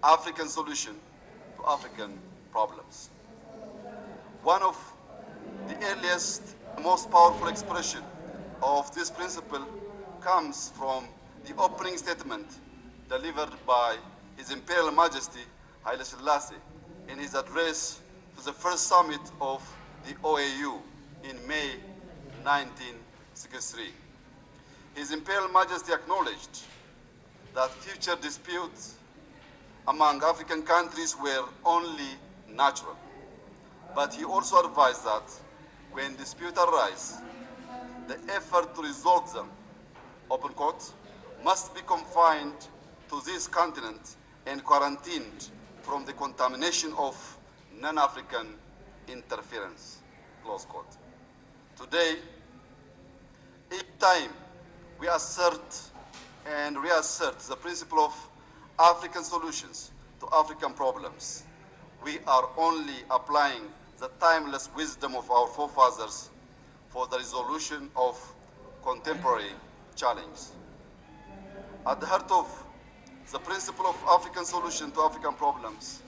African solution to African problems. One of the earliest, most powerful expression of this principle comes from the opening statement delivered by His Imperial Majesty Haile Selassie in his address to the first summit of the OAU in May 1963. His Imperial Majesty acknowledged that future disputes among African countries were only natural, but he also advised that when disputes arise, the effort to resolve them, open quote, must be confined to this continent and quarantined from the contamination of non-African interference, close quote. Today, each time we assert and reassert the principle of African solutions to African problems, we are only applying the timeless wisdom of our forefathers for the resolution of contemporary challenges. At the heart of the principle of African solution to African problems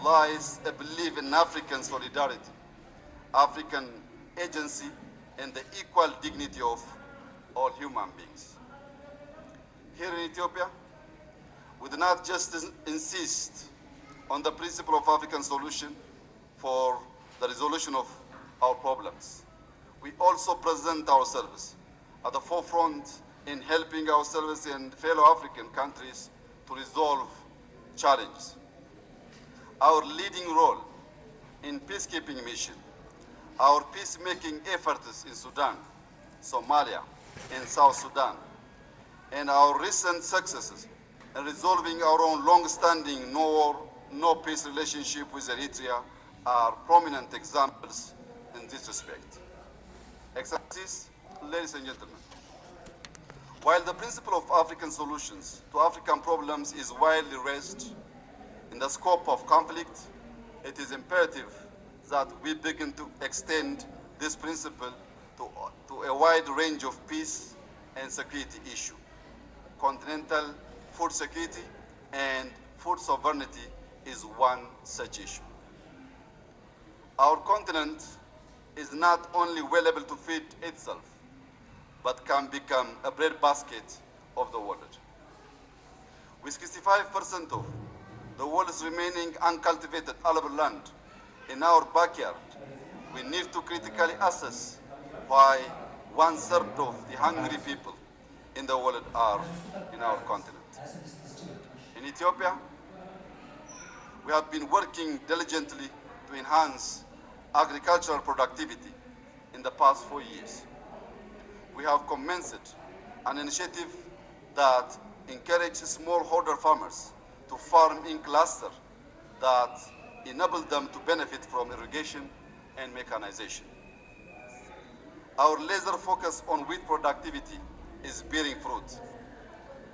lies a belief in African solidarity, African agency, and the equal dignity of all human beings. Here in Ethiopia, we do not just insist on the principle of African solution for the resolution of our problems. We also present ourselves at the forefront in helping ourselves and fellow African countries to resolve challenges. Our leading role in peacekeeping mission, our peacemaking efforts in Sudan, Somalia, and South Sudan, and our recent successes in resolving our own long-standing no peace relationship with Eritrea are prominent examples in this respect. Excellencies, ladies and gentlemen, while the principle of African solutions to African problems is widely raised in the scope of conflict, it is imperative that we begin to extend this principle to a wide range of peace and security issues. Continental food security and food sovereignty is one such issue. Our continent is not only well able to feed itself, but can become a breadbasket of the world. With 65% of the world's remaining uncultivated arable land in our backyard, we need to critically assess why 1/3 of the hungry people in the world are in our continent. In Ethiopia, we have been working diligently to enhance agricultural productivity in the past 4 years. We have commenced an initiative that encourages smallholder farmers to farm in clusters that enable them to benefit from irrigation and mechanization. Our laser focus on wheat productivity is bearing fruit,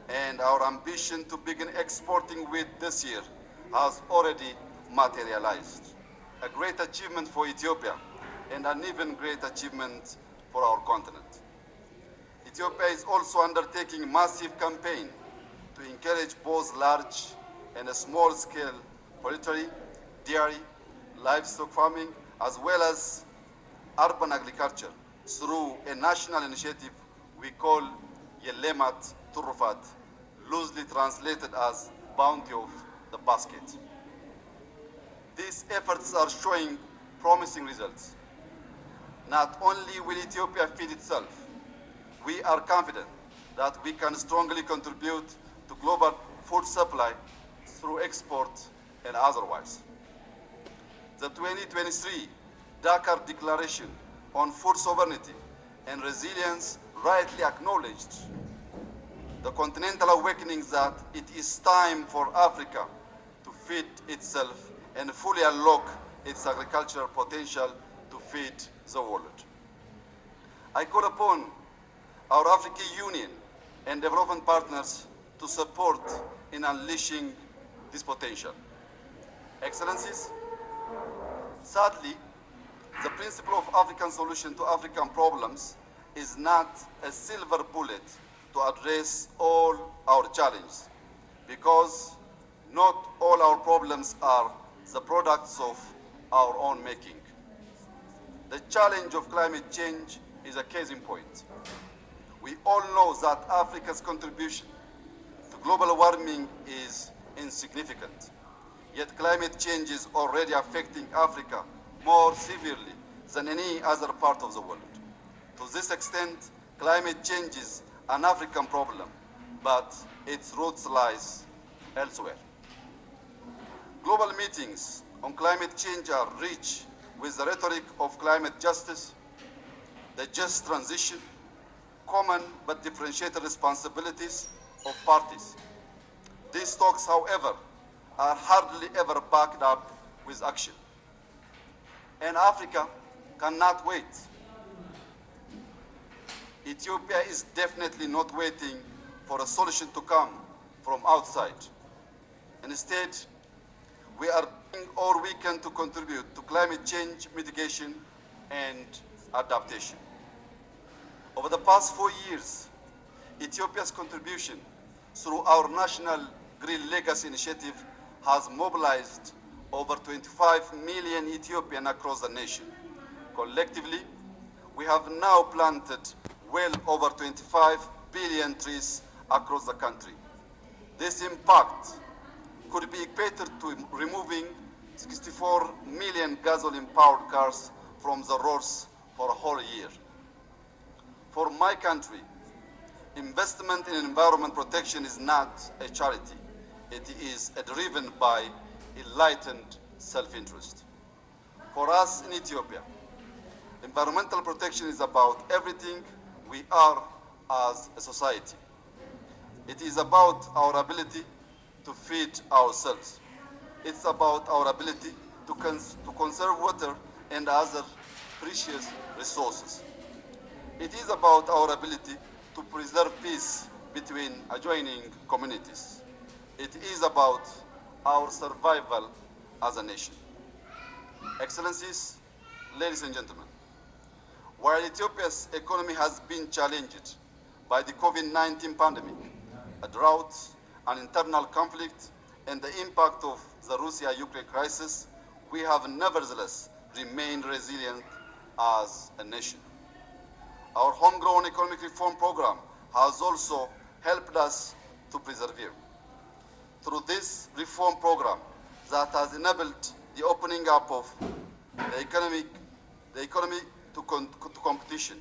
and our ambition to begin exporting wheat this year has already materialized. A great achievement for Ethiopia and an even greater achievement for our continent. Ethiopia is also undertaking massive campaign to encourage both large and small-scale poultry, dairy, livestock farming, as well as urban agriculture through a national initiative we call Yelemat Turufat, loosely translated as Bounty of the Basket. These efforts are showing promising results. Not only will Ethiopia feed itself, we are confident that we can strongly contribute to global food supply through export and otherwise. The 2023 Dakar Declaration on Food Sovereignty and Resilience rightly acknowledged the continental awakening that it is time for Africa to feed itself and fully unlock its agricultural potential to feed the world. I call upon our African Union and development partners to support in unleashing this potential. Excellencies, sadly, the principle of African solution to African problems is not a silver bullet to address all our challenges, because Not all our problems are the products of our own making. The challenge of climate change is a case in point. We all know that Africa's contribution to global warming is insignificant. Yet climate change is already affecting Africa more severely than any other part of the world. To this extent, climate change is an African problem, but its roots lies elsewhere. Global meetings on climate change are rich with the rhetoric of climate justice, the just transition, common but differentiated responsibilities of parties. These talks, however, are hardly ever backed up with action. And Africa cannot wait. Ethiopia is definitely not waiting for a solution to come from outside. Instead, we are doing all we can to contribute to climate change mitigation and adaptation. Over the past 4 years, Ethiopia's contribution through our National Green Legacy Initiative has mobilized over 25 million Ethiopians across the nation. Collectively, we have now planted well over 25 billion trees across the country. This impact could be equated to removing 64 million gasoline-powered cars from the roads for a whole year. For my country, investment in environment protection is not a charity. It is driven by enlightened self-interest. For us in Ethiopia, environmental protection is about everything we are as a society. It is about our ability to feed ourselves. It's about our ability to conserve water and other precious resources. It is about our ability to preserve peace between adjoining communities. It is about our survival as a nation. Excellencies, ladies and gentlemen, while Ethiopia's economy has been challenged by the COVID-19 pandemic, a drought, an internal conflict, and the impact of the Russia-Ukraine crisis, we have nevertheless remained resilient as a nation. Our homegrown economic reform program has also helped us to persevere. Through this reform program that has enabled the opening up of the economy to competition,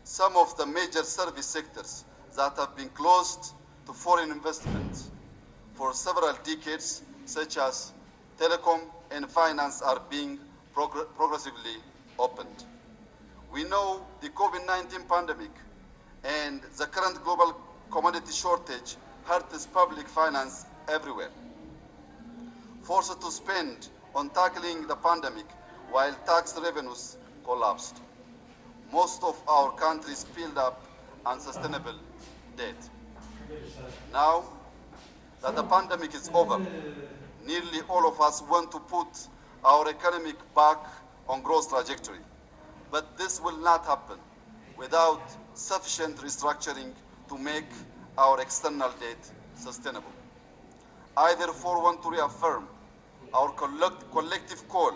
some of the major service sectors that have been closed to foreign investment for several decades, such as telecom and finance, are being progressively opened. We know the COVID-19 pandemic and the current global commodity shortage hurts public finance everywhere. Forced to spend on tackling the pandemic while tax revenues collapsed. Most of our countries build up unsustainable debt. Now that the pandemic is over, nearly all of us want to put our economy back on growth trajectory. But this will not happen without sufficient restructuring to make our external debt sustainable. I therefore want to reaffirm our collective call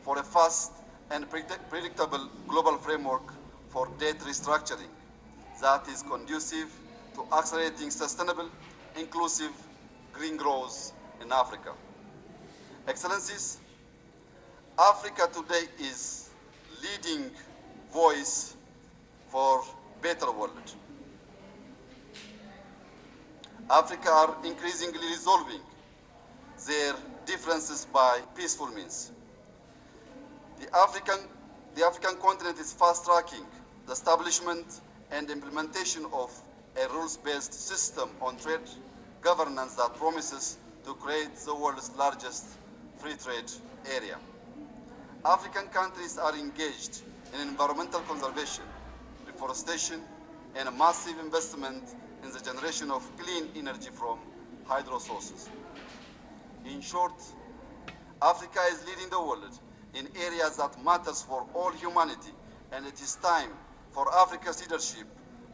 for a fast and predictable global framework for debt restructuring that is conducive to accelerating sustainable, inclusive green growth in Africa. Excellencies, Africa today is leading voice for better world. Africa are increasingly resolving their differences by peaceful means. The African continent is fast-tracking the establishment and implementation of a rules-based system on trade governance that promises to create the world's largest free trade area. African countries are engaged in environmental conservation, reforestation, and a massive investment in the generation of clean energy from hydro sources. In short, Africa is leading the world in areas that matters for all humanity, and it is time for Africa's leadership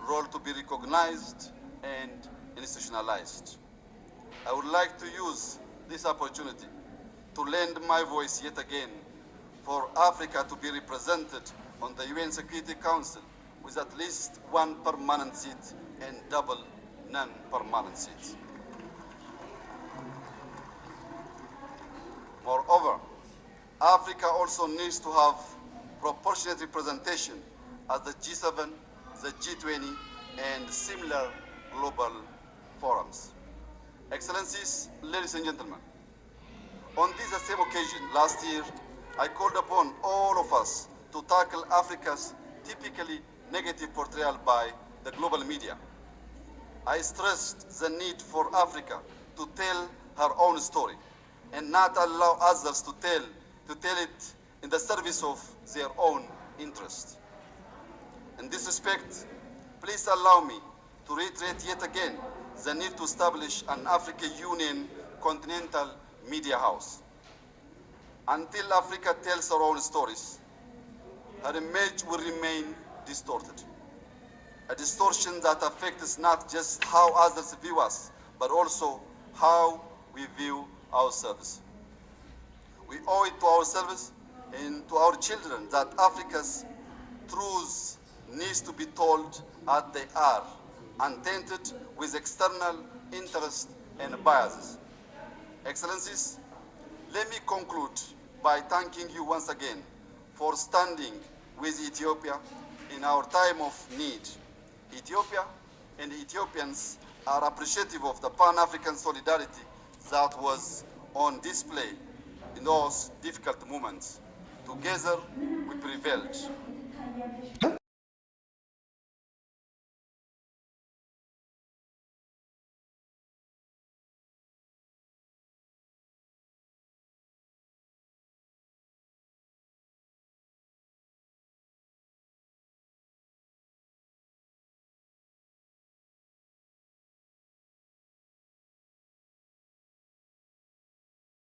role to be recognized and institutionalized. I would like to use this opportunity to lend my voice yet again for Africa to be represented on the UN Security Council with at least one permanent seat and double non-permanent seats. Moreover, Africa also needs to have proportionate representation at the G7, the G20, and similar global forums. Excellencies, ladies and gentlemen, on this same occasion last year, I called upon all of us to tackle Africa's typically negative portrayal by the global media. I stressed the need for Africa to tell her own story and not allow others to tell it in the service of their own interest. In this respect, please allow me to reiterate yet again the need to establish an African Union continental media house. Until Africa tells her own stories, her image will remain distorted. A distortion that affects not just how others view us, but also how we view ourselves. We owe it to ourselves and to our children that Africa's truths needs to be told as they are, untainted with external interest and biases. Excellencies, let me conclude by thanking you once again for standing with Ethiopia in our time of need. Ethiopia and Ethiopians are appreciative of the Pan-African solidarity that was on display in those difficult moments. Together, we prevailed.